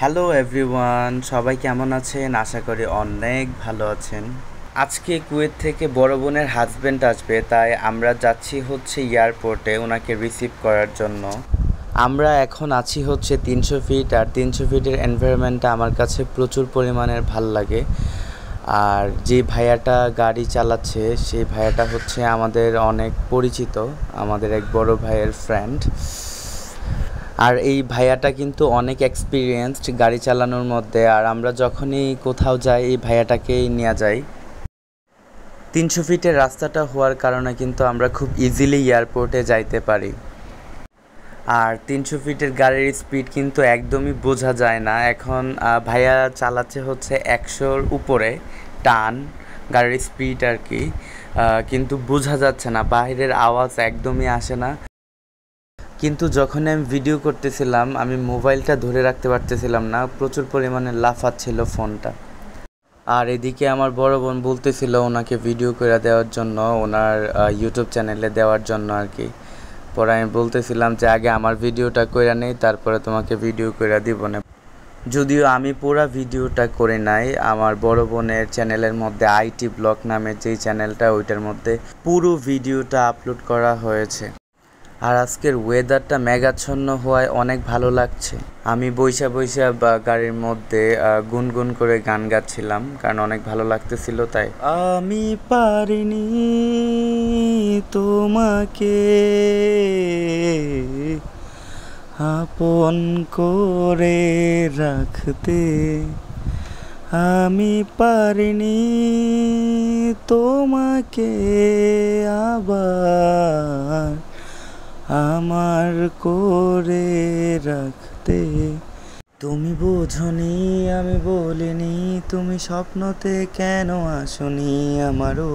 Hello everyone, সবাই কেমন আছেন? আশা করি অনেক ভালো আছেন। আজকে কুয়েত থেকে বড় বোনের হাজব্যান্ড আসবে, তাই আমরা যাচ্ছি হচ্ছে এয়ারপোর্টে ওনাকে রিসিভ করার জন্য। আমরা এখন আছি হচ্ছে 300 ফিট, আর 300 ফিটের এনভায়রনমেন্টটা আমার কাছে প্রচুর পরিমাণের ভাল লাগে। আর যে ভাইয়াটা গাড়ি চালাচ্ছে সেই ভাইয়াটা হচ্ছে আমাদের অনেক পরিচিত, আমাদের এক বড় ভাইয়ের ফ্রেন্ড। আর এই ভাইয়াটা কিন্তু অনেক এক্সপিরিয়েন্সড গাড়ি চালানোর মধ্যে, আর আমরা যখনই কোথাও যাই এই ভাইয়াটাকেই নিয়ে যাই। 300 ফিটের রাস্তাটা হওয়ার কারণে কিন্তু আমরা খুব ইজিলি এয়ারপোর্টে যাইতে পারি। আর 300 ফিটের গাড়ির স্পিড কিন্তু একদমই বোঝা যায় না। এখন ভাইয়া চালাচ্ছে হচ্ছে 100-র উপরে টান গাড়ির স্পিড আর কি, কিন্তু বোঝা যাচ্ছে না, বাইরের আওয়াজ একদমই আসে না। কিন্তু যখন আমি ভিডিও করতেছিলাম আমি মোবাইলটা ধরে রাখতে পারতেছিলাম না, প্রচুর পরিমাণে লাফাচ্ছিল ফোনটা। আর এদিকে আমার বড় বোন বলতেছিল ওনাকে ভিডিও করে দেওয়ার জন্য, ওনার ইউটিউব চ্যানেলে দেওয়ার জন্য আর কি। পরে আমি বলতেছিলাম যে আগে আমার ভিডিওটা করে নেই, তারপরে তোমাকে ভিডিও করে দিব না। যদিও আমি পুরো ভিডিওটা করে নাই, আমার বড় বোনের চ্যানেলের মধ্যে আইটি ব্লগ নামে যেই চ্যানেলটা, ওইটার মধ্যে পুরো ভিডিওটা আপলোড করা হয়েছে। আর আজকের ওয়েদারটা মেঘাচ্ছন্ন হওয়ায় অনেক ভালো লাগছে। আমি বইসা বইসা গাড়ির মধ্যে গুনগুন করে গান গাচ্ছিলাম, কারণ অনেক ভালো লাগতেছিল তাই। আমি পারিনি তোমাকে আপন করে রাখতে, আমি পারিনি তোমাকে আবার আমার করে রাখতে। তুমি বোঝনি আমি বলিনি, তুমি স্বপ্নতে কেন আসনি আমারও